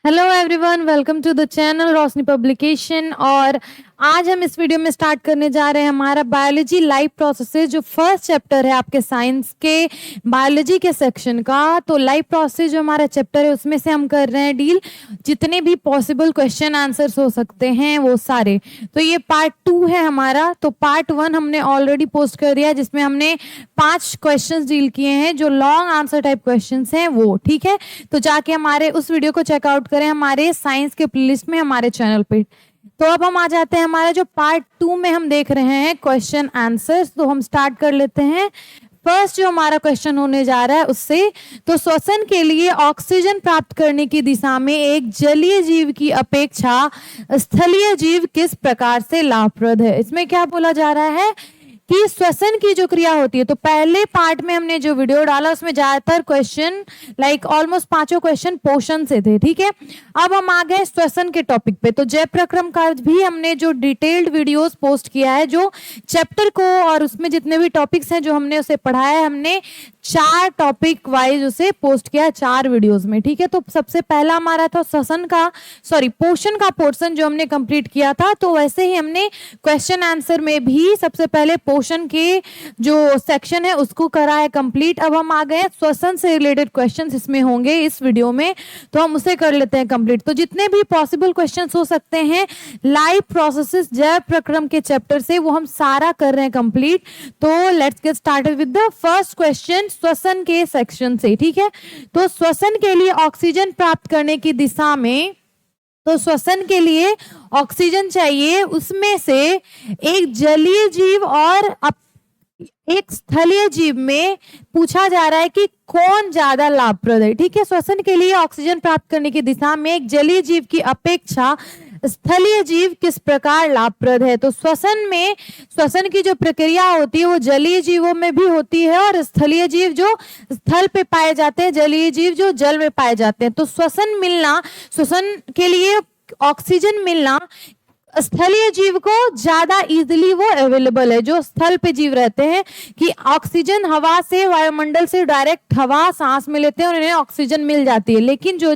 Hello everyone, welcome to the channel Roshni publication. और आज हम इस वीडियो में स्टार्ट करने जा रहे हैं हमारा बायोलॉजी लाइफ प्रोसेसेस, जो फर्स्ट चैप्टर है आपके साइंस के बायोलॉजी के सेक्शन का। तो लाइफ प्रोसेस जो हमारा चैप्टर है उसमें से हम कर रहे हैं डील जितने भी पॉसिबल क्वेश्चन आंसर्स हो सकते हैं वो सारे। तो ये पार्ट 2 है हमारा। तो पार्ट 1 हमने ऑलरेडी पोस्ट कर दिया जिसमें हमने 5 क्वेश्चंस डील किए हैं जो लॉन्ग आंसर टाइप क्वेश्चंस हैं वो, ठीक है। तो जाके हमारे उस वीडियो को चेकआउट करें हमारे साइंस के प्लेलिस्ट में हमारे चैनल पे। तो अब हम आ जाते हैं हमारा जो पार्ट 2 में हम देख रहे हैं क्वेश्चन आंसर्स। तो हम स्टार्ट कर लेते हैं। फर्स्ट जो हमारा क्वेश्चन होने जा रहा है उससे, तो श्वसन के लिए ऑक्सीजन प्राप्त करने की दिशा में एक जलीय जीव की अपेक्षा स्थलीय जीव किस प्रकार से लाभप्रद है। इसमें क्या बोला जा रहा है कि श्वसन की जो क्रिया होती है, तो पहले पार्ट में हमने जो वीडियो डाला उसमें ज्यादातर क्वेश्चन ऑलमोस्ट 5 क्वेश्चन पोषण से थे, ठीक है। अब हम आ गए श्वसन के टॉपिक पे। तो जय प्रक्रम का भी हमने जो डिटेल्ड वीडियोस पोस्ट किया है जो चैप्टर को, और उसमें जितने भी टॉपिक्स हैं जो हमने उसे पढ़ाया है, हमने 4 टॉपिक वाइज उसे पोस्ट किया 4 वीडियोस में, ठीक है। तो सबसे पहला हमारा था पोषण का पोर्शन जो हमने कंप्लीट किया था। तो वैसे ही हमने क्वेश्चन आंसर में भी सबसे पहले पोषण के जो सेक्शन है उसको करा है कंप्लीट। अब हम आ गए श्वसन से रिलेटेड क्वेश्चंस इसमें होंगे इस वीडियो में, तो हम उसे कर लेते हैं कंप्लीट। तो जितने भी पॉसिबल क्वेश्चंस हो सकते हैं लाइफ प्रोसेसेस जैव प्रक्रम के चैप्टर से, वो हम सारा कर रहे हैं कंप्लीट। तो let's get started with the first question श्वसन के सेक्शन से, ठीक है। तो श्वसन के लिए ऑक्सीजन प्राप्त करने की दिशा में, तो श्वसन के लिए ऑक्सीजन चाहिए, उसमें से एक जलीय जीव और एक स्थलीय जीव में पूछा जा रहा है कि कौन ज्यादा लाभप्रद है, ठीक है। श्वसन के लिए ऑक्सीजन प्राप्त करने की दिशा में एक जलीय जीव की अपेक्षा स्थलीय जीव किस प्रकार लाभप्रद है। तो श्वसन की जो प्रक्रिया होती है वो जलीय जीवों में भी होती है और स्थलीय जीव जो स्थल पे पाए जाते हैं, जलीय जीव जो जल में पाए जाते हैं। तो श्वसन के लिए ऑक्सीजन मिलना स्थलीय जीव को ज्यादा इजीली वो अवेलेबल है, जो स्थल पे जीव रहते हैं, कि ऑक्सीजन हवा से, वायुमंडल से डायरेक्ट हवा सांस में लेते हैं और इन्हें ऑक्सीजन मिल जाती है। लेकिन जो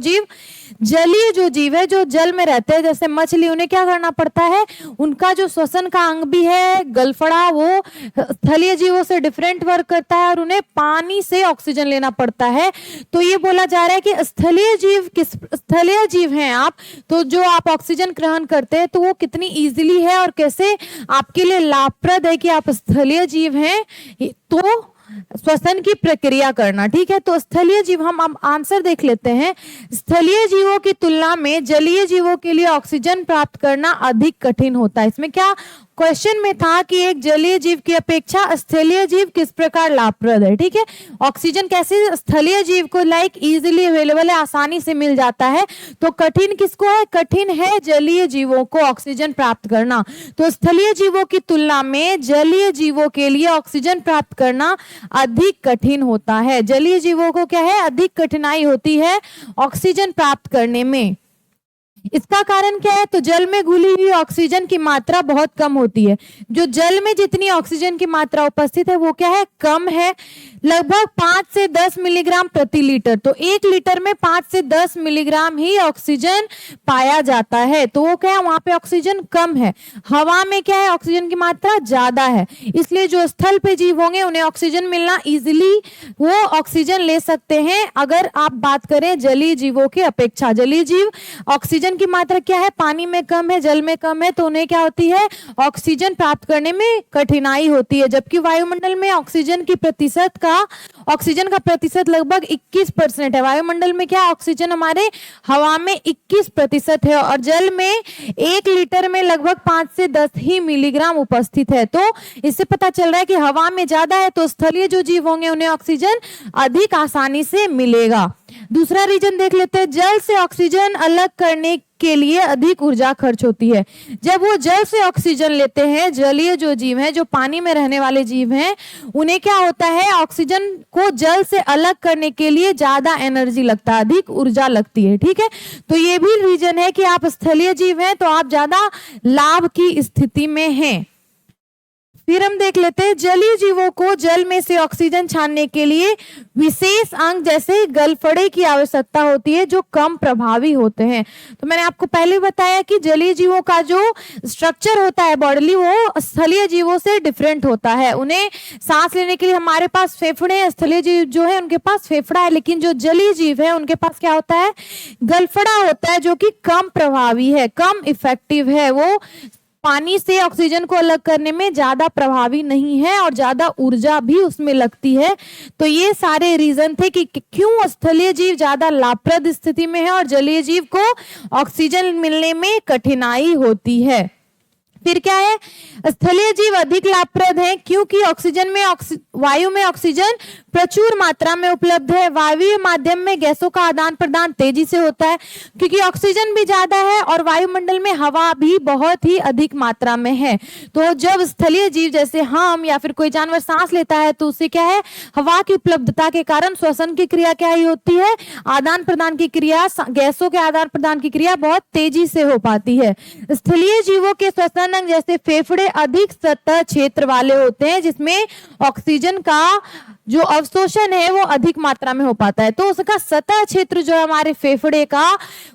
जीव है जो जल में रहते हैं, जैसे मछली, उन्हें क्या करना पड़ता है, उनका जो श्वसन का अंग भी है गलफड़ा, वो स्थलीय जीवों से डिफरेंट वर्क करता है और उन्हें पानी से ऑक्सीजन लेना पड़ता है। तो ये बोला जा रहा है कि स्थलीय जीव हैं आप, तो जो आप ऑक्सीजन ग्रहण करते हैं तो वो कितनी इजीली है और कैसे आपके लिए लाभप्रद है कि आप स्थलीय जीव हैं। तो श्वसन की प्रक्रिया करना, ठीक है। तो स्थलीय जीव, हम आंसर देख लेते हैं। स्थलीय जीवों की तुलना में जलीय जीवों के लिए ऑक्सीजन प्राप्त करना अधिक कठिन होता है। इसमें क्या क्वेश्चन में था कि एक जलीय जीव की अपेक्षा स्थलीय जीव किस प्रकार लाभप्रद है, ठीक है। ऑक्सीजन कैसे स्थलीय जीव को इजीली अवेलेबल है, आसानी से मिल जाता है। तो कठिन किसको है, कठिन है जलीय जीवों को ऑक्सीजन प्राप्त करना। तो स्थलीय जीवों की तुलना में जलीय जीवों के लिए ऑक्सीजन प्राप्त करना अधिक कठिन होता है। जलीय जीवों को क्या है, अधिक कठिनाई होती है ऑक्सीजन प्राप्त करने में। इसका कारण क्या है, तो जल में घुली हुई ऑक्सीजन की मात्रा बहुत कम होती है। जो जल में जितनी ऑक्सीजन की मात्रा उपस्थित है वो क्या है, कम है, लगभग 5 से 10 मिलीग्राम प्रति लीटर। तो 1 लीटर में 5 से 10 मिलीग्राम ही ऑक्सीजन पाया जाता है। तो वो क्या है, वहां पे ऑक्सीजन कम है। हवा में क्या है, ऑक्सीजन की मात्रा ज्यादा है, इसलिए जो स्थल पे जीव होंगे उन्हें ऑक्सीजन मिलना इजिली वो ऑक्सीजन ले सकते हैं। अगर आप बात करें जलीय जीवों की अपेक्षा, जलीय जीव ऑक्सीजन की मात्रा क्या है, पानी में कम है, जल में कम है, तो उन्हें क्या होती है, ऑक्सीजन प्राप्त करने में कठिनाई होती है। जबकि वायुमंडल में ऑक्सीजन का प्रतिशत लगभग 21% है। वायुमंडल में क्या, ऑक्सीजन हमारे हवा में 21% है और जल में 1 लीटर में लगभग 5 से 10 ही मिलीग्राम उपस्थित है। तो इससे पता चल रहा है कि हवा में ज्यादा है, तो स्थलीय जो जीव होंगे उन्हें ऑक्सीजन अधिक आसानी से मिलेगा। दूसरा रीजन देख लेते हैं, जल से ऑक्सीजन अलग करने के लिए अधिक ऊर्जा खर्च होती है। जब वो जल से ऑक्सीजन लेते हैं, जलीय जो जीव हैं, जो पानी में रहने वाले जीव हैं, उन्हें क्या होता है, ऑक्सीजन को जल से अलग करने के लिए ज्यादा एनर्जी लगता है, अधिक ऊर्जा लगती है, ठीक है। तो ये भी रीजन है कि आप स्थलीय जीव हैं तो आप ज्यादा लाभ की स्थिति में हैं। फिर हम देख लेते हैं जलीय जीवों को जल में से ऑक्सीजन छानने के लिए विशेष अंग जैसे गलफड़े की आवश्यकता होती है जो कम प्रभावी होते हैं। तो मैंने आपको पहले बताया कि जलीय जीवों का जो स्ट्रक्चर होता है बॉडीली वो स्थलीय जीवों से डिफरेंट होता है। उन्हें सांस लेने के लिए हमारे पास फेफड़े हैं, स्थलीय जीव जो है उनके पास फेफड़ा है, लेकिन जो जलीय जीव है उनके पास क्या होता है, गलफड़ा होता है जो कि कम प्रभावी है, कम इफेक्टिव है। वो पानी से ऑक्सीजन को अलग करने में ज्यादा प्रभावी नहीं है और ज्यादा ऊर्जा भी उसमें लगती है। तो ये सारे रीजन थे कि क्यों स्थलीय जीव ज्यादा लाभप्रद स्थिति में है और जलीय जीव को ऑक्सीजन मिलने में कठिनाई होती है। फिर क्या है, स्थलीय जीव अधिक लाभप्रद है क्योंकि ऑक्सीजन में वायु में ऑक्सीजन प्रचुर मात्रा में उपलब्ध है। वायवीय माध्यम में गैसों का आदान प्रदान तेजी से होता है क्योंकि ऑक्सीजन भी ज्यादा है और वायुमंडल में हवा भी बहुत ही अधिक मात्रा में है। तो जब स्थलीय जीव जैसे हम या फिर कोई जानवर सांस लेता है तो उससे क्या है, हवा की उपलब्धता के कारण श्वसन की क्रिया क्या ही होती है, आदान प्रदान की क्रिया, गैसों के आदान प्रदान की क्रिया बहुत तेजी से हो पाती है। स्थलीय जीवों के श्वसन अंग जैसे फेफड़े अधिक सतह क्षेत्र वाले होते हैं जिसमें ऑक्सीजन का जो अवशोषण है वो अधिक मात्रा में हो पाता है। तो उसका सतह क्षेत्र जो है हमारे फेफड़े का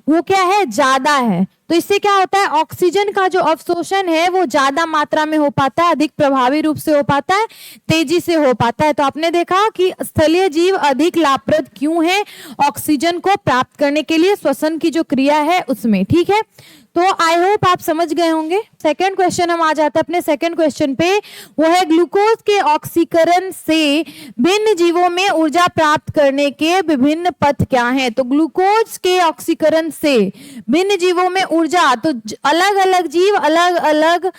वो क्या है, ज्यादा है। तो इससे क्या होता है, ऑक्सीजन का जो अवशोषण है वो ज्यादा मात्रा में हो पाता है, अधिक प्रभावी रूप से हो पाता है, तेजी से हो पाता है। तो आपने देखा कि स्थलीय जीव अधिक लाभप्रद क्यों है, ऑक्सीजन को प्राप्त करने के लिए श्वसन की जो क्रिया है उसमें। ठीक है, तो आई होप आप समझ गए होंगे। सेकंड क्वेश्चन हम आ जाते हैं अपने सेकंड क्वेश्चन पे, वो है ग्लूकोज के ऑक्सीकरण से भिन्न जीवों में ऊर्जा प्राप्त करने के विभिन्न पथ क्या हैं। तो ग्लूकोज के ऑक्सीकरण से भिन्न जीवों में ऊर्जा, तो अलग अलग जीव अलग अलग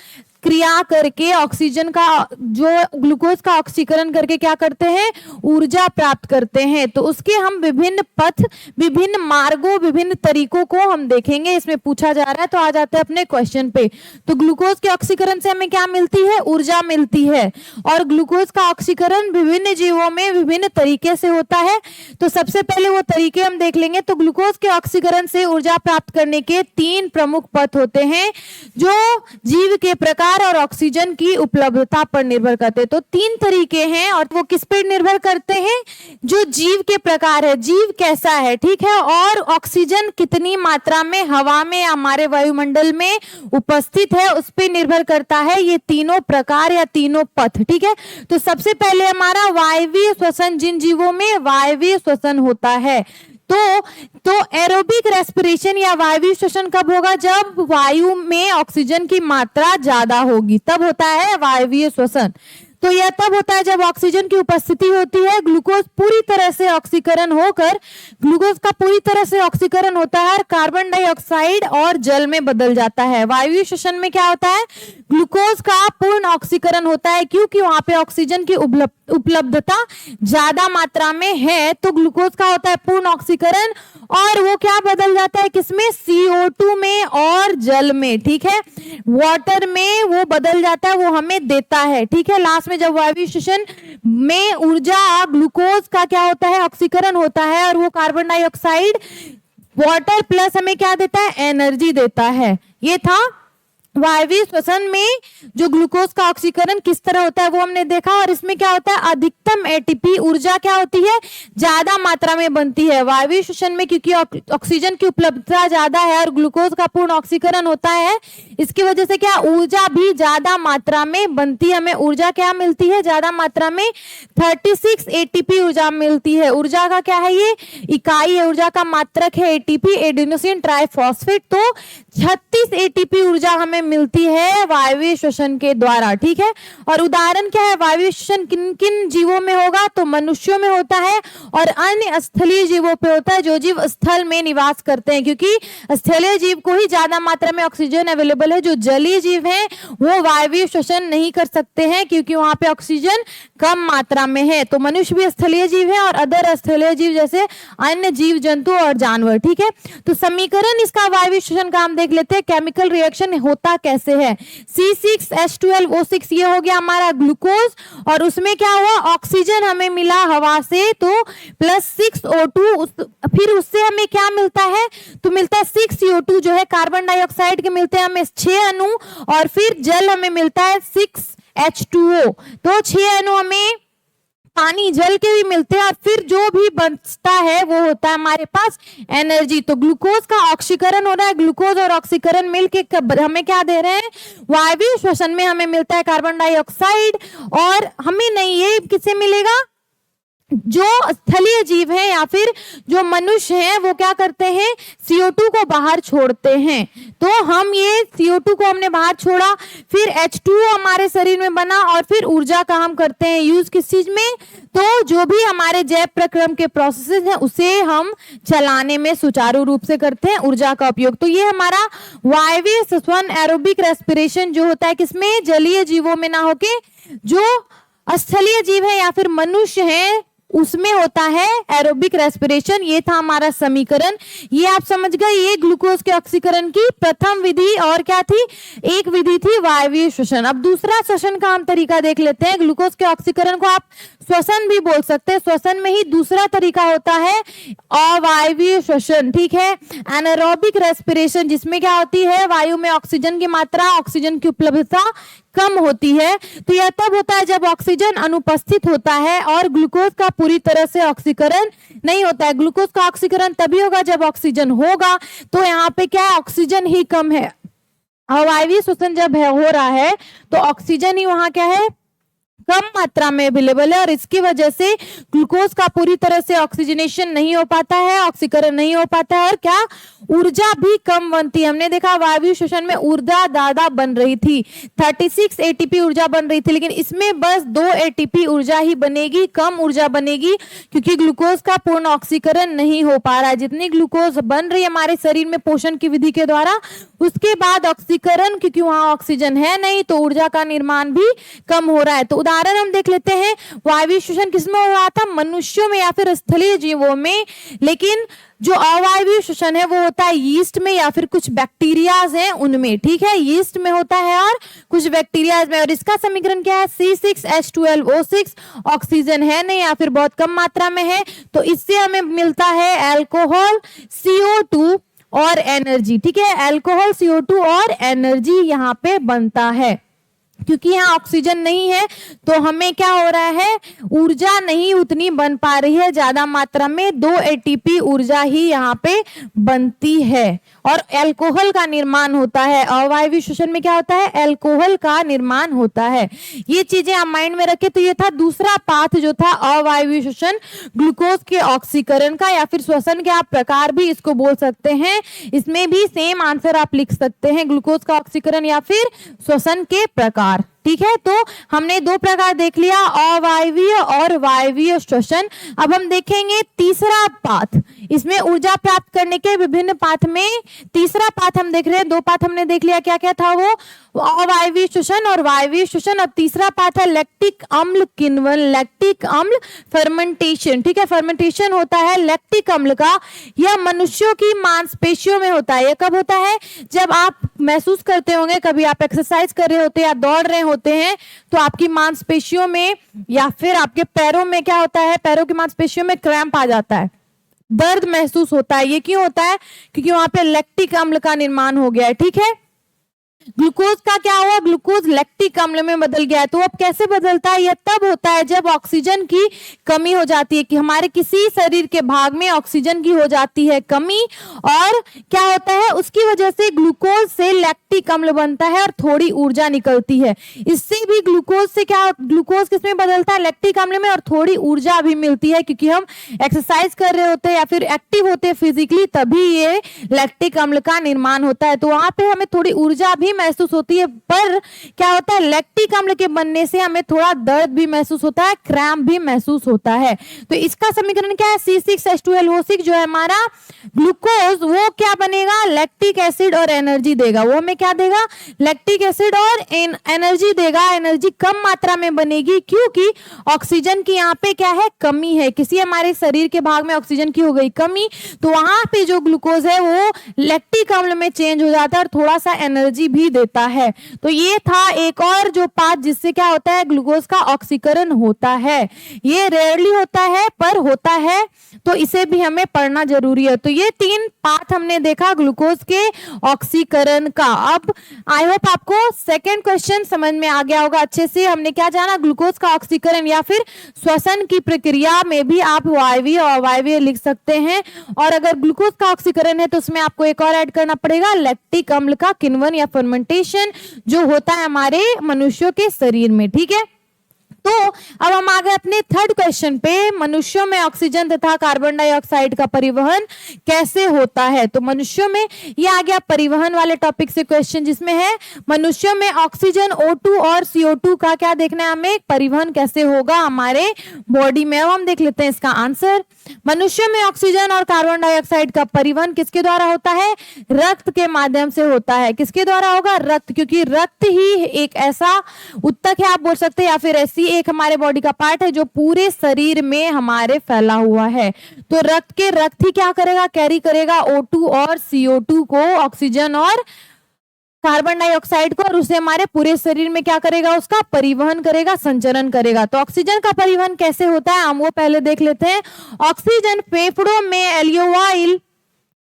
क्रिया करके ऑक्सीजन का जो ग्लूकोज का ऑक्सीकरण करके क्या करते हैं, ऊर्जा प्राप्त करते हैं। तो उसके हम विभिन्न पथ, विभिन्न मार्गों, विभिन्न तरीकों को हम देखेंगे, इसमें पूछा जा रहा है। तो आ जाते हैं अपने क्वेश्चन पे। तो ग्लूकोज के ऑक्सीकरण से हमें क्या मिलती है, ऊर्जा मिलती है। और ग्लूकोज का ऑक्सीकरण विभिन्न जीवों में विभिन्न तरीके से होता है। तो सबसे पहले वो तरीके हम देख लेंगे। तो ग्लूकोज के ऑक्सीकरण से ऊर्जा प्राप्त करने के 3 प्रमुख पथ होते हैं जो जीव के प्रकार और ऑक्सीजन की उपलब्धता पर निर्भर करते हैं। तो 3 तरीके हैं और वो किस पर निर्भर करते हैं, जो जीव के प्रकार है, जीव कैसा है, ठीक है, और ऑक्सीजन कितनी मात्रा में हवा में हमारे वायुमंडल में उपस्थित है उस पर निर्भर करता है ये तीनों प्रकार या तीनों पथ। ठीक है, तो सबसे पहले हमारा वायवीय श्वसन, जिन जीवों में वायवीय श्वसन होता है तो एरोबिक रेस्पिरेशन या वायवीय श्वसन कब होगा, जब वायु में ऑक्सीजन की मात्रा ज्यादा होगी, तब होता है वायवीय श्वसन। तो यह तब होता है जब ऑक्सीजन की उपस्थिति होती है, ग्लूकोज पूरी तरह से ऑक्सीकरण होकर, ग्लूकोज का पूरी तरह से ऑक्सीकरण होता है और कार्बन डाइऑक्साइड और जल में बदल जाता है। वायवीय श्वसन में क्या होता है, ग्लूकोज का पूर्ण ऑक्सीकरण होता है क्योंकि वहां पे ऑक्सीजन की उपलब्धता ज्यादा मात्रा में है। तो ग्लूकोज का होता है पूर्ण ऑक्सीकरण और वो क्या बदल जाता है, किसमें, CO2 में और जल में। ठीक है, वाटर में वो बदल जाता है, वो हमें देता है। ठीक है, लास्ट में जब वायवीय श्वसन में ऊर्जा, ग्लूकोज का क्या होता है, ऑक्सीकरण होता है और वो कार्बन डाइऑक्साइड, वाटर प्लस हमें क्या देता है, एनर्जी देता है। ये था वायवीय श्वसन में जो ग्लूकोज का ऑक्सीकरण किस तरह होता है वो हमने देखा। और इसमें क्या होता है, अधिकतम एटीपी ऊर्जा क्या होती है, ज्यादा मात्रा में बनती है। वायवीय श्वसन में क्योंकि ऑक्सीजन की उपलब्धता ज्यादा है और ग्लूकोज का पूर्ण ऑक्सीकरण होता है, इसकी वजह से क्या, ऊर्जा भी ज्यादा मात्रा में बनती है। हमें ऊर्जा क्या मिलती है, ज्यादा मात्रा में 36 एटीपी ऊर्जा मिलती है। ऊर्जा का क्या है, ये इकाई है, ऊर्जा का मात्रक है एटीपी, एडेनोसिन ट्राइफॉस्फेट। तो 36 एटीपी ऊर्जा हमें मिलती है वायवीय श्वसन के द्वारा। ठीक है, और उदाहरण क्या है, वायवीय श्वसन किन किन जीवों में होगा, तो मनुष्यों में होता है और अन्य स्थलीय जीवों पे होता है जो जीव स्थल में निवास करते हैं, क्योंकि स्थलीय जीव को ही ज्यादा मात्रा में ऑक्सीजन अवेलेबल है। जो जलीय जीव हैं वो वायवीय श्वसन नहीं कर सकते हैं क्योंकि वहां पे ऑक्सीजन कम मात्रा में है। तो मनुष्य भी स्थलीय जीव है और अदर स्थलीय जीव जैसे अन्य जीव जंतु और जानवर। ठीक है, तो समीकरण इसका वायवीय श्वसन का हम देख लेते हैं। केमिकल रिएक्शन होता कैसे है, C6H12O6 ये हो गया हमारा ग्लूकोज और उसमें क्या हुआ, ऑक्सीजन हमें मिला हवा से, तो प्लस 6O2, फिर उससे हमें क्या मिलता है, तो मिलता है 6CO2 जो है, कार्बन डाइऑक्साइड के मिलते हैं हमें 6 अणु और फिर जल हमें मिलता है 6 H2O। तो 6 NO हमें पानी जल के भी मिलते हैं और फिर जो भी बचता है वो होता है हमारे पास एनर्जी। तो ग्लूकोज का ऑक्सीकरण हो रहा है, ग्लूकोज और ऑक्सीकरण मिलके हमें क्या दे रहे हैं, वायवीय श्वसन में हमें मिलता है कार्बन डाइऑक्साइड। और हमें नहीं, ये किससे मिलेगा, जो स्थलीय जीव है या फिर जो मनुष्य हैं वो क्या करते हैं, CO2 को बाहर छोड़ते हैं। तो हम ये CO2 को हमने बाहर छोड़ा, फिर H2O हमारे शरीर में बना और फिर ऊर्जा का हम करते हैं यूज किस चीज में, तो जो भी हमारे जैव प्रक्रम के प्रोसेसेस हैं उसे हम चलाने में सुचारू रूप से करते हैं ऊर्जा का उपयोग। तो ये हमारा वायवीय श्वसन एरोबिक रेस्पिरेशन जो होता है किसमें, जलीय जीवों में ना होके जो स्थलीय जीव है या फिर मनुष्य है उसमें होता है एरोबिक रेस्पिरेशन। ये था हमारा समीकरण, ये आप समझ गए। ये ग्लूकोज के ऑक्सीकरण की प्रथम विधि और क्या थी, एक विधि थी वायवीय श्वसन। अब दूसरा श्वसन का हम तरीका देख लेते हैं। ग्लूकोज के ऑक्सीकरण को आप श्वसन भी बोल सकते हैं, श्वसन में ही दूसरा तरीका होता है अवायवीय श्वसन, ठीक है। एनारोबिक रेस्पिरेशन जिसमें क्या होती है, वायु में ऑक्सीजन की मात्रा, ऑक्सीजन की उपलब्धता कम होती है। तो यह तब होता है जब ऑक्सीजन अनुपस्थित होता है और ग्लूकोज का पूरी तरह से ऑक्सीकरण नहीं होता है। ग्लूकोज का ऑक्सीकरण तभी होगा जब ऑक्सीजन होगा। तो यहाँ पे क्या है, ऑक्सीजन ही कम है। अवायवीय श्वसन जब हो रहा है तो ऑक्सीजन ही वहां क्या है, कम मात्रा में अवेलेबल है और इसकी वजह से ग्लूकोज का पूरी तरह से ऑक्सीजनेशन नहीं हो पाता है, ऑक्सीकरण नहीं हो पाता है और क्या, ऊर्जा भी कम बनती है। हमने देखा वायवीय श्वसन में ऊर्जा ज्यादा बन रही थी, 36 ATP ऊर्जा बन रही थी, लेकिन इसमें बस 2 ATP ऊर्जा ही बनेगी, कम ऊर्जा बनेगी क्योंकि ग्लूकोज का पूर्ण ऑक्सीकरण नहीं हो पा रहा है। जितनी ग्लूकोज बन रही है हमारे शरीर में पोषण की विधि के द्वारा, उसके बाद ऑक्सीकरण, क्योंकि वहां ऑक्सीजन है नहीं तो ऊर्जा का निर्माण भी कम हो रहा है। तो उदाहरण हम देख लेते हैं, वायवीय श्वसन किसमें हो रहा था, मनुष्यों में या फिर स्थलीय जीवों में। लेकिन जो अवायवीय श्वसन है वो होता है यीस्ट में या फिर कुछ बैक्टीरियाज हैं उनमें, ठीक है, यीस्ट में होता है और कुछ बैक्टीरियाज में। और इसका समीकरण क्या है, C6H12O6। ऑक्सीजन है नहीं या फिर बहुत कम मात्रा में है, तो इससे हमें मिलता है अल्कोहल, CO2 और एनर्जी, ठीक है। अल्कोहल, CO2 और एनर्जी यहाँ पे बनता है। क्योंकि यहाँ ऑक्सीजन नहीं है तो हमें क्या हो रहा है, ऊर्जा नहीं उतनी बन पा रही है, ज्यादा मात्रा में 2 ATP ऊर्जा ही यहाँ पे बनती है और अल्कोहल का निर्माण होता है। अवायवीय श्वसन में क्या होता है, अल्कोहल का निर्माण होता है। ये चीजें आप माइंड में रखें। तो ये था दूसरा पाथ जो था अवायवीय श्वसन, ग्लूकोज के ऑक्सीकरण का या फिर श्वसन के आप प्रकार भी इसको बोल सकते हैं। इसमें भी सेम आंसर आप लिख सकते हैं, ग्लूकोज का ऑक्सीकरण या फिर श्वसन के प्रकार, ठीक है। तो हमने 2 प्रकार देख लिया, अवायवीय और वायवीय श्वसन। अब हम देखेंगे तीसरा पाथ, इसमें ऊर्जा प्राप्त करने के विभिन्न पाथ में तीसरा पाथ हम देख रहे हैं। 2 पाथ हमने देख लिया, क्या क्या था वो, अवायवीय श्वसन और वायवीय श्वसन। अब तीसरा पाथ है लैक्टिक अम्ल किण्वन, लैक्टिक अम्ल फर्मेंटेशन, ठीक है। फर्मेंटेशन होता है लैक्टिक अम्ल का, यह मनुष्यों की मांसपेशियों में होता है। यह कब होता है, जब आप महसूस करते होंगे, कभी आप एक्सरसाइज कर रहे होते हैं या दौड़ रहे होते हैं तो आपकी मांसपेशियों में या फिर आपके पैरों में क्या होता है, पैरों की मांसपेशियों में क्रैम्प आ जाता है, दर्द महसूस होता है। ये क्यों होता है, क्योंकि वहां पे लैक्टिक अम्ल का निर्माण हो गया है, ठीक है। ग्लूकोज का क्या हुआ, ग्लूकोज लैक्टिक अम्ल में बदल गया है। तो अब कैसे बदलता है, यह तब होता है जब ऑक्सीजन की कमी हो जाती है, कि हमारे किसी शरीर के भाग में ऑक्सीजन की हो जाती है कमी, और क्या होता है, उसकी वजह से ग्लूकोज से लैक्टिक अम्ल बनता है और थोड़ी ऊर्जा निकलती है। इससे भी ग्लूकोज से क्या, ग्लूकोज किसमें बदलता है, लैक्टिक अम्ल में, और थोड़ी ऊर्जा भी मिलती है क्योंकि हम एक्सरसाइज कर रहे होते हैं या फिर एक्टिव होते हैं फिजिकली, तभी ये लैक्टिक अम्ल का निर्माण होता है। तो वहां पे हमें थोड़ी ऊर्जा भी महसूस होती है, पर क्या होता है, लैक्टिक अम्ल के बनने से हमें थोड़ा दर्द भी महसूस होता है, क्रैम्प भी महसूस होता है। तो इसका समीकरण क्या है, C6H12O6 जो है हमारा ग्लूकोज, वो क्या बनेगा, लैक्टिक एसिड और एनर्जी देगा। वो हमें क्या देगा, लैक्टिक एसिड और एनर्जी देगा। एनर्जी कम मात्रा में बनेगी क्योंकि ऑक्सीजन की यहाँ पे क्या है, कमी है, किसी हमारे शरीर के भाग में ऑक्सीजन की हो गई कमी, तो वहां पे जो ग्लूकोज है वो लैक्टिक अम्ल में चेंज हो जाता है और थोड़ा सा एनर्जी भी भी देता है। तो ये था एक और जो पाथ जिससे क्या होता है, ग्लूकोज का ऑक्सीकरण होता है। ये रेयरली होता है पर होता है, तो इसे भी हमें पढ़ना जरूरी है। तो ये 3 पाथ हमने देखा ग्लूकोज के ऑक्सीकरण का। अब आई होप आपको सेकंड क्वेश्चन समझ में आ गया होगा अच्छे से। हमने क्या जाना, ग्लूकोज का ऑक्सीकरण या फिर श्वसन की प्रक्रिया में भी आप वायवीय और अवायवीय लिख सकते हैं। और अगर ग्लूकोज का ऑक्सीकरण है तो उसमें आपको एक और ऐड करना पड़ेगा, लैक्टिक अम्ल का किण्वन या फर्मेंटेशन जो होता है हमारे मनुष्यों के शरीर में। ठीक है, तो अब हम आ गए अपने थर्ड क्वेश्चन पे, मनुष्यों में ऑक्सीजन तथा कार्बन डाइऑक्साइड का परिवहन कैसे होता है। तो मनुष्यों में ये आ गया परिवहन वाले टॉपिक से क्वेश्चन, जिसमें है मनुष्यों में ऑक्सीजन O2 और CO2 का क्या देखना है हमें, परिवहन कैसे होगा हमारे बॉडी में। अब हम देख लेते हैं इसका आंसर। मनुष्यों में ऑक्सीजन और कार्बन डाइऑक्साइड का परिवहन किसके द्वारा होता है, रक्त के माध्यम से होता है। किसके द्वारा होगा, रक्त, क्योंकि रक्त ही एक ऐसा उत्तक है आप बोल सकते हैं, या फिर ऐसी एक हमारे बॉडी का पार्ट है जो पूरे शरीर में हमारे फैला हुआ है। तो रक्त ही क्या करेगा, कैरी करेगा O2 और CO2 को, ऑक्सीजन और कार्बन डाइऑक्साइड को, और उसे हमारे पूरे शरीर में क्या करेगा, उसका परिवहन करेगा, संचरण करेगा। तो ऑक्सीजन का परिवहन कैसे होता है हम वो पहले देख लेते हैं। ऑक्सीजन फेफड़ों में एल्वियोलाइ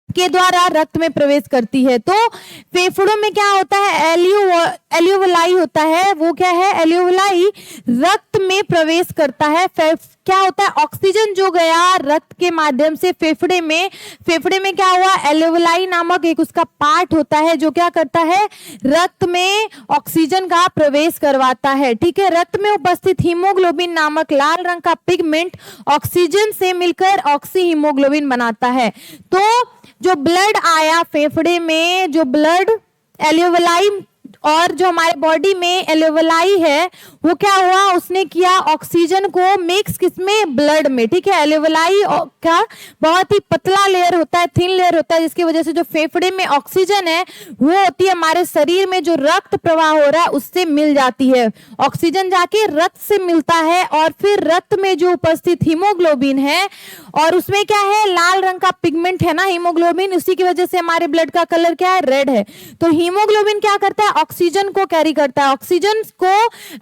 के द्वारा रक्त में प्रवेश करती है। तो फेफड़ों में क्या होता है, एल्वियोलाई होता है, वो क्या है, एल्वियोलाई रक्त में प्रवेश करता है। क्या होता है, ऑक्सीजन जो गया रक्त के माध्यम से फेफड़े में क्या हुआ, एल्वियोलाई नामक एक उसका पार्ट होता है जो क्या करता है, रक्त में ऑक्सीजन का प्रवेश करवाता है। ठीक है, रक्त में उपस्थित हीमोग्लोबिन नामक लाल रंग का पिगमेंट ऑक्सीजन से मिलकर ऑक्सी हीमोग्लोबिन बनाता है। तो जो ब्लड आया फेफड़े में, जो ब्लड एल्वियोलाई और जो हमारे बॉडी में एल्वियोलाई है वो क्या हुआ, उसने किया ऑक्सीजन को मिक्स किसमें, ब्लड में। ठीक है, एल्वियोलाई का बहुत ही पतला लेयर होता है, थिन लेयर होता है, जिसकी वजह से जो फेफड़े में ऑक्सीजन है वो होती है हमारे शरीर में जो रक्त प्रवाह हो रहा है उससे मिल जाती है। ऑक्सीजन जाके रक्त से मिलता है और फिर रक्त में जो उपस्थित हीमोग्लोबिन है और उसमें क्या है, लाल रंग का पिगमेंट है ना हीमोग्लोबिन, उसी की वजह से हमारे ब्लड का कलर क्या है, रेड है। तो हीमोग्लोबिन क्या करता है, ऑक्सीजन को कैरी करता है,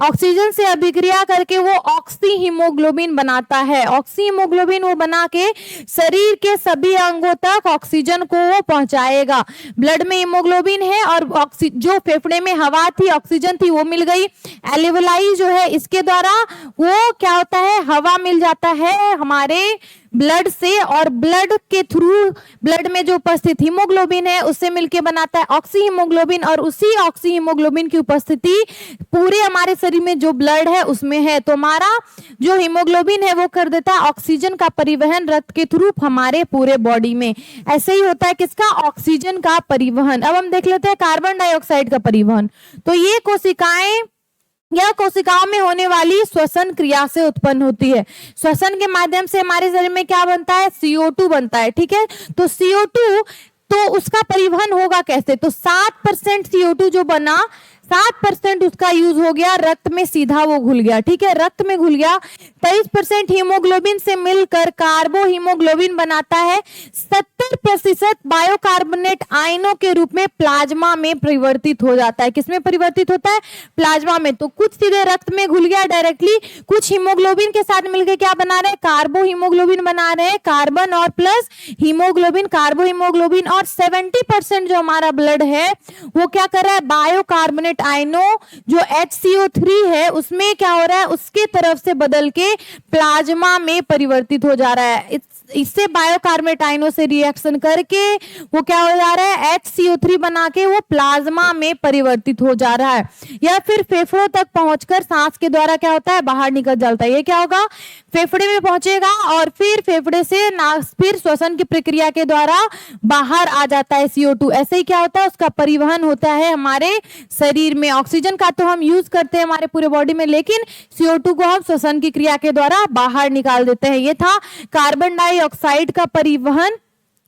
ऑक्सीजन से अभिक्रिया करके वो ऑक्सी हीमोग्लोबिन बनाता है। ऑक्सी हीमोग्लोबिन वो बना के शरीर के सभी अंगों तक ऑक्सीजन को वो पहुंचाएगा। ब्लड में हीमोग्लोबिन है और जो फेफड़े में हवा थी, ऑक्सीजन थी, वो मिल गई। एल्वियोलाई जो है इसके द्वारा वो क्या होता है, हवा मिल जाता है हमारे ब्लड से, और ब्लड के थ्रू ब्लड में जो उपस्थित हीमोग्लोबिन है उससे मिलके बनाता है ऑक्सी हीमोग्लोबिन, और उसी ऑक्सी हीमोग्लोबिन की उपस्थिति पूरे हमारे शरीर में जो ब्लड है उसमें है। तो हमारा जो हीमोग्लोबिन है वो कर देता है ऑक्सीजन का परिवहन रक्त के थ्रू हमारे पूरे बॉडी में। ऐसे ही होता है किसका, ऑक्सीजन का परिवहन। अब हम देख लेते हैं कार्बन डाइऑक्साइड का परिवहन। तो ये कोशिकाओं में होने वाली श्वसन क्रिया से उत्पन्न होती है। श्वसन के माध्यम से हमारे शरीर में क्या बनता है, CO2 बनता है। ठीक है, तो CO2 तो उसका परिवहन होगा कैसे, तो 7% CO2 जो बना 7% उसका यूज हो गया रक्त में, सीधा वो घुल गया। ठीक है, रक्त में घुल गया। 23% हीमोग्लोबिन से मिलकर कार्बो हीमोग्लोबिन बनाता है। 70% बायोकार्बोनेट आयनों के रूप में प्लाज्मा में परिवर्तित हो जाता है। किसमें परिवर्तित होता है, प्लाज्मा में। तो कुछ सीधे रक्त में घुल गया डायरेक्टली, कुछ हीमोग्लोबिन के साथ मिलकर क्या बना रहे हैं, कार्बो हीमोग्लोबिन बना रहे हैं, कार्बन और प्लस हीमोग्लोबिन, कार्बो हीमोग्लोबिन। और 70% जो हमारा ब्लड है वो क्या कर रहा है, बायोकार्बोनेट आयनों जो HCO3 है उसमें क्या हो रहा है, उसके तरफ से बदल के प्लाज्मा में परिवर्तित हो जा रहा है। इससे बायोकार्बोनेट आयनों से रिएक्शन करके वो क्या हो जा रहा है, HCO3 बना के वो प्लाज्मा में परिवर्तित हो जा रहा है, या फिर फेफड़ों तक पहुंचकर सांस के द्वारा क्या होता है, बाहर निकल जाता है। ये क्या होगा, फेफड़े में पहुंचेगा और फिर फेफड़े से फिर श्वसन की प्रक्रिया के द्वारा बाहर आ जाता है CO2। ऐसे ही क्या होता है, उसका परिवहन होता है हमारे शरीर में। ऑक्सीजन का तो हम यूज करते हैं हमारे पूरे बॉडी में, लेकिन CO2 को हम श्वसन की क्रिया के द्वारा बाहर निकाल देते हैं। ये था कार्बन डाइऑक्साइड का परिवहन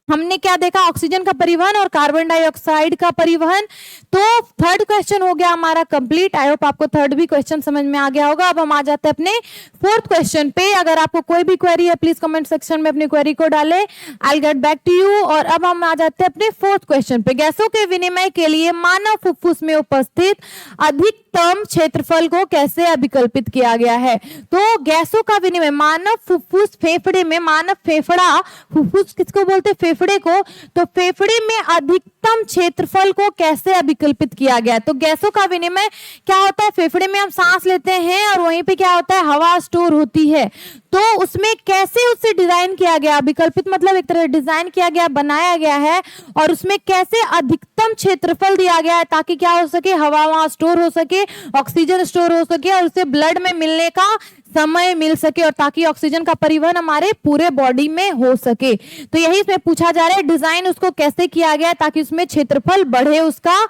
हमने क्या देखा, ऑक्सीजन का परिवहन और कार्बन डाइऑक्साइड का परिवहन। तो थर्ड क्वेश्चन हो गया हमारा कंप्लीट। आई होप आपको थर्ड भी क्वेश्चन समझ में आ गया होगा। अब हम आ जाते हैं अपने फोर्थ क्वेश्चन पे। अगर आपको कोई भी क्वेरी है प्लीज कमेंट सेक्शन में अपनी क्वेरी को डालें, I will get back to you. और अब हम आ जाते हैं अपने फोर्थ क्वेश्चन पे। गैसों के विनिमय के लिए मानव फुफ्फुस में उपस्थित अधिकतम क्षेत्रफल को कैसे अभिकल्पित किया गया है? तो गैसों का विनिमय मानव फुफ्फुस, फेफड़े में, मानव फेफड़ा, फुफ्फुस किसको बोलते हैं? फेफड़े को। तो फेफड़े में अधिकतम क्षेत्रफल को कैसे अभिकल्पित किया गया? तो गैसों का विनिमय क्या होता है? फेफड़े में हम सांस लेते हैं और वहीं पे क्या होता है, हवा स्टोर होती है। तो उसमें कैसे उससे डिजाइन किया गया? अभिकल्पित मतलब एक तरह डिजाइन किया गया, बनाया गया है, और उसमें कैसे अधिकतम क्षेत्रफल दिया गया है ताकि क्या हो सके, हवा वहां स्टोर हो सके, ऑक्सीजन स्टोर हो सके और उसे ब्लड में मिलने का समय मिल सके, और ताकि ऑक्सीजन का परिवहन हमारे पूरे बॉडी में हो सके। तो यही इसमें पूछा जा रहा है, डिजाइन उसको कैसे किया गया ताकि उसमें क्षेत्रफल बढ़े उसका।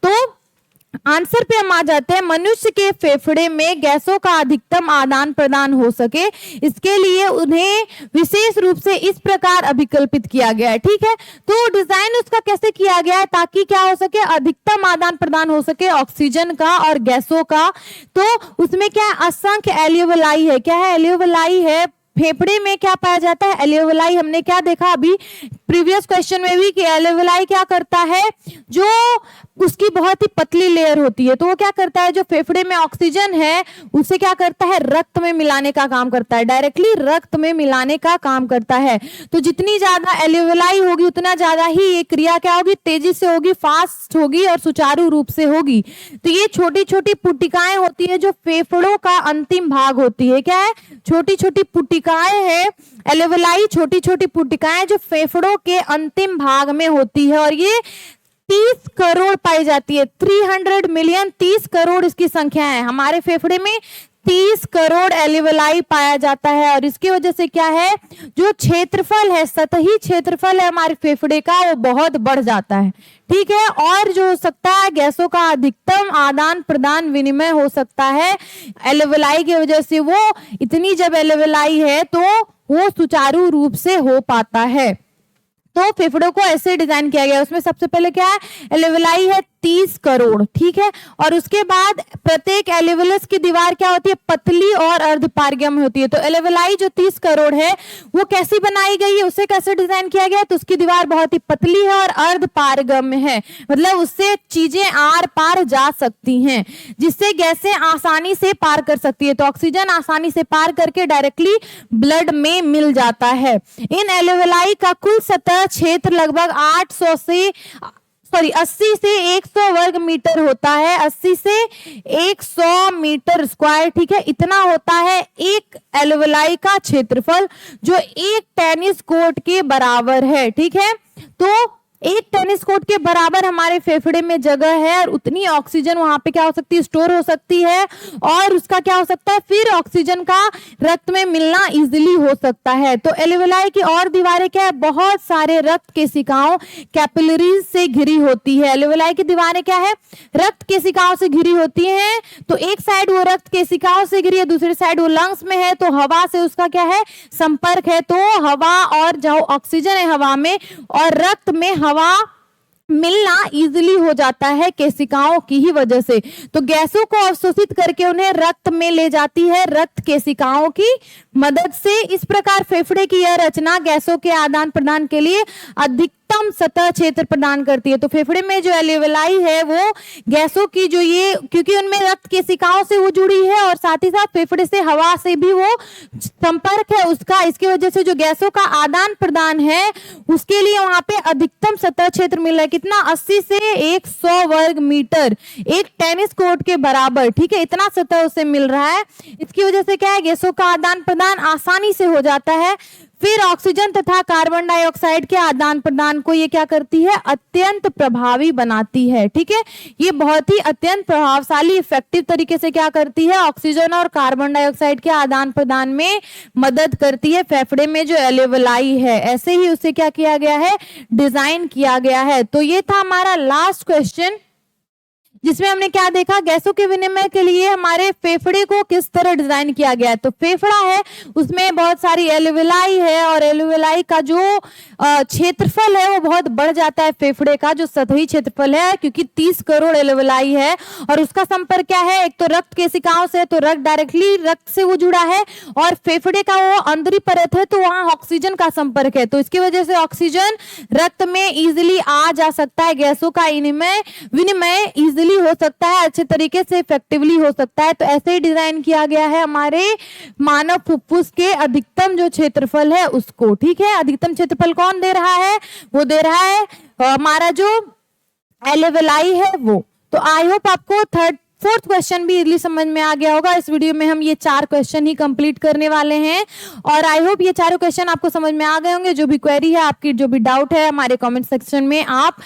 तो आंसर पे हम आ जाते हैं, मनुष्य के फेफड़े में गैसों का अधिकतम आदान प्रदान हो सके, इसके लिए उन्हें विशेष रूप से इस प्रकार अभिकल्पित किया गया है। ठीक है, तो डिजाइन उसका कैसे किया गया है ताकि क्या हो सके, अधिकतम आदान प्रदान हो सके ऑक्सीजन का और गैसों का। तो उसमें क्या है, असंख्य एल्वियोलाई है। क्या है? एल्वियोलाई है। फेफड़े में क्या पाया जाता है? एल्वियोलाई। हमने क्या देखा अभी प्रीवियस क्वेश्चन में भी कि एल्वियोलाई क्या करता है, जो उसकी बहुत ही पतली लेयर होती है, तो वो क्या करता है, जो फेफड़े में ऑक्सीजन है उसे क्या करता है, रक्त में मिलाने का काम करता है, डायरेक्टली रक्त में मिलाने का काम करता है। तो जितनी ज्यादा एल्वियोलाई होगी उतना ज्यादा ही ये क्रिया क्या होगी, तेजी से होगी, फास्ट होगी और सुचारू रूप से होगी। तो ये छोटी छोटी पुटिकाएं होती है जो फेफड़ों का अंतिम भाग होती है। क्या है? छोटी छोटी पुटिकाएं है एल्वियोलाई, छोटी छोटी पुटिकाएं जो फेफड़ों के अंतिम भाग में होती है, और ये 30 करोड़ पाई जाती है। 300 मिलियन, 30 करोड़ इसकी संख्या है। हमारे फेफड़े में 30 करोड़ एल्वियोलाई पाया जाता है, और इसकी वजह से क्या है, जो क्षेत्रफल है, सतही क्षेत्रफल है हमारे फेफड़े का, वो बहुत बढ़ जाता है। ठीक है, और जो हो सकता है, गैसों का अधिकतम आदान प्रदान विनिमय हो सकता है एल्वियोलाई की वजह से। वो इतनी जब एल्वियोलाई है तो वो सुचारू रूप से हो पाता है। तो फेफड़ों को ऐसे डिजाइन किया गया। उसमें सबसे पहले क्या है, एल्वियोलाई है 30 करोड़। ठीक है, और उसके बाद प्रत्येक एल्वियोलस की दीवार क्या होती है, पतली और अर्धपारगम्य होती है। तो एल्वियोलाई जो 30 करोड़ है वो कैसी बनाई गई है, उसे कैसे डिजाइन किया गया, तो उसकी दीवार बहुत ही पतली है और अर्धपारगम्य है, मतलब उससे चीजें आर पार जा सकती हैं, जिससे गैसें आसानी से पार कर सकती है। तो ऑक्सीजन आसानी से पार करके डायरेक्टली ब्लड में मिल जाता है। इन एल्वियोलाई का कुल सतह क्षेत्र लगभग 80 से 100 वर्ग मीटर होता है। 80 से 100 मीटर स्क्वायर। ठीक है, इतना होता है एक एल्वियोलाई का क्षेत्रफल, जो एक टेनिस कोर्ट के बराबर है। ठीक है, तो एक टेनिस कोर्ट के बराबर हमारे फेफड़े में जगह है, और उतनी ऑक्सीजन वहां पे क्या हो सकती है, स्टोर हो सकती है, और उसका क्या हो सकता है, फिर ऑक्सीजन का रक्त में मिलना इजीली हो सकता है। तो एल्वियोलाई की और दीवारें क्या है, बहुत सारे रक्त केशिकाओं, कैपिलरीज से घिरी होती है। एल्वियोलाई की दीवारें क्या है, रक्त केशिकाओं से घिरी होती हैं। तो एक साइड वो रक्त केशिकाओं से घिरी है, दूसरी साइड वो लंग्स में है, तो हवा से उसका क्या है, संपर्क है। तो हवा और जो ऑक्सीजन है हवा में और रक्त में हवा मिलना इजीली हो जाता है केशिकाओं की ही वजह से। तो गैसों को अवशोषित करके उन्हें रक्त में ले जाती है रक्त केशिकाओं की मदद से। इस प्रकार फेफड़े की यह रचना गैसों के आदान प्रदान के लिए अधिकतम सतह क्षेत्र प्रदान करती है। तो फेफड़े में जो एल्वियोलाई है वो गैसों की जो ये, क्योंकि उनमें रक्त केशिकाओं से वो जुड़ी है और साथ ही साथ फेफड़े से हवा से भी वो संपर्क है उसका, इसकी वजह से जो गैसों का आदान प्रदान है उसके लिए वहां पे अधिकतम सतह क्षेत्र मिल रहा है। कितना, 80 से 100 वर्ग मीटर, एक टेनिस कोर्ट के बराबर। ठीक है, इतना सतह उसे मिल रहा है। इसकी वजह से क्या है, गैसों का आदान प्रदान आसानी से हो जाता है। फिर ऑक्सीजन तथा कार्बन डाइऑक्साइड के आदान प्रदान को ये क्या करती है, अत्यंत प्रभावी बनाती है। ठीक है, ये बहुत ही अत्यंत प्रभावशाली इफेक्टिव तरीके से क्या करती है, ऑक्सीजन और कार्बन डाइऑक्साइड के आदान प्रदान में मदद करती है। फेफड़े में जो एल्वियोलाई है ऐसे ही उसे क्या किया गया है, डिजाइन किया गया है। तो ये था हमारा लास्ट क्वेश्चन। जिसमें हमने क्या देखा, गैसों के विनिमय के लिए हमारे फेफड़े को किस तरह डिजाइन किया गया है। तो फेफड़ा है, उसमें बहुत सारी एल्विलाई है और एल्विलाई का जो क्षेत्रफल है वो बहुत बढ़ जाता है। फेफड़े का जो सतही क्षेत्रफल है, क्योंकि 30 करोड़ एल्विलाई है और उसका संपर्क क्या है, एक तो रक्त केशिकाओं से, तो रक्त डायरेक्टली रक्त से वो जुड़ा है, और फेफड़े का वो अंदरी परत है तो वहां ऑक्सीजन का संपर्क है, तो इसकी वजह से ऑक्सीजन रक्त में इजिली आ जा सकता है, गैसों का विनिमय इजिली हो सकता है, अच्छे तरीके से इफेक्टिवली हो सकता है। तो ऐसे ही डिजाइन किया गया है हमारे मानव फुफ्फुस के अधिकतम जो क्षेत्रफल है उसको। ठीक है, अधिकतम क्षेत्रफल कौन दे रहा है, वो दे रहा है हमारा जो एल्विलाई है वो। तो आई होप आपको फोर्थ क्वेश्चन भी इजीली समझ में आ गया होगा। इस वीडियो में हम ये 4 क्वेश्चन ही कंप्लीट करने वाले हैं और आई होप ये चारों क्वेश्चन आपको समझ में आ गए होंगे। जो भी क्वेरी है आपकी, जो भी डाउट है, हमारे कमेंट सेक्शन में आप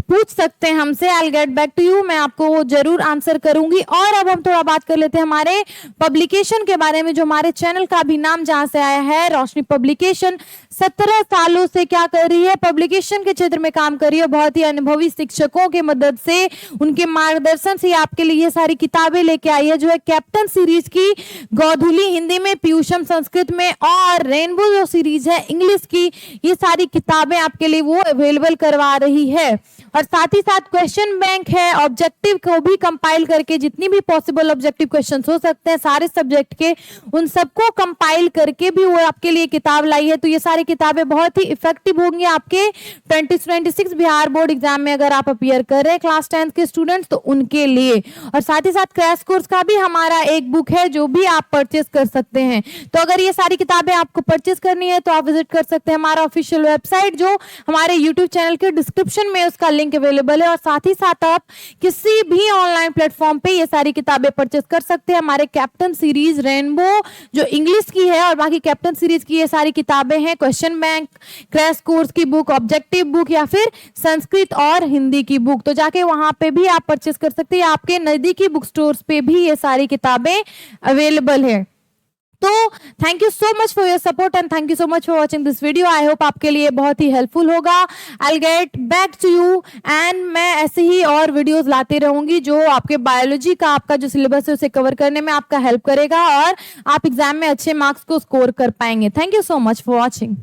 पूछ सकते हैं हमसे। I will get back to you, मैं आपको वो जरूर आंसर करूंगी। और अब हम थोड़ा बात कर लेते हैं हमारे पब्लिकेशन के बारे में, जो हमारे चैनल का भी नाम जहां से आया है, रोशनी पब्लिकेशन 17 सालों से क्या कर रही है, पब्लिकेशन के क्षेत्र में काम कर रही है। बहुत ही अनुभवी शिक्षकों की मदद से, उनके मार्गदर्शन से आपके लिए सारी किताबें लेके आई है, जो है कैप्टन सीरीज की, गोधुली हिंदी में, पीयूषम संस्कृत में, और रेनबो जो सीरीज है इंग्लिश की, ये सारी किताबें आपके लिए वो अवेलेबल करवा रही है। और साथ ही साथ क्वेश्चन बैंक है, ऑब्जेक्टिव को भी कंपाइल करके जितनी भी पॉसिबल ऑब्जेक्टिव क्वेश्चंस हो सकते हैं सारे सब्जेक्ट के, उन सबको कंपाइल करके भी वो आपके लिए किताब लाई है। तो ये सारी किताबें बहुत ही इफेक्टिव होंगी आपके 2026 बिहार बोर्ड एग्जाम में, अगर आप अपीयर कर रहे हैं क्लास 10 के स्टूडेंट्स तो उनके लिए। और साथ ही साथ क्रैश कोर्स का भी हमारा एक बुक है जो भी आप परचेस कर सकते हैं। तो अगर ये सारी किताबें आपको परचेस करनी है तो आप विजिट कर सकते हैं हमारा ऑफिशियल वेबसाइट, जो हमारे यूट्यूब चैनल के डिस्क्रिप्शन में उसका लिंक अवेलेबल है। और साथ ही साथ आप किसी भी ऑनलाइन प्लेटफॉर्म पे ये सारी किताबें परचेस कर सकते हैं। हमारे कैप्टन सीरीज, रेनबो जो इंग्लिश की है, और बाकी कैप्टन सीरीज की ये सारी किताबें हैं, क्वेश्चन बैंक, क्रैश कोर्स की बुक, ऑब्जेक्टिव बुक, या फिर संस्कृत और हिंदी की बुक। तो जाके वहां पे भी आप परचेस कर सकते हैं। आपके नजदीकी बुक स्टोर्स पे भी ये सारी किताबें अवेलेबल है। तो thank you so much for your support and thank you so much for watching this video. I hope आपके लिए बहुत ही हेल्पफुल होगा। I will get back to you and मैं ऐसे ही और वीडियोस लाती रहूंगी जो आपके बायोलॉजी का, आपका जो सिलेबस है उसे कवर करने में आपका हेल्प करेगा और आप एग्जाम में अच्छे मार्क्स को स्कोर कर पाएंगे। Thank you so much for watching.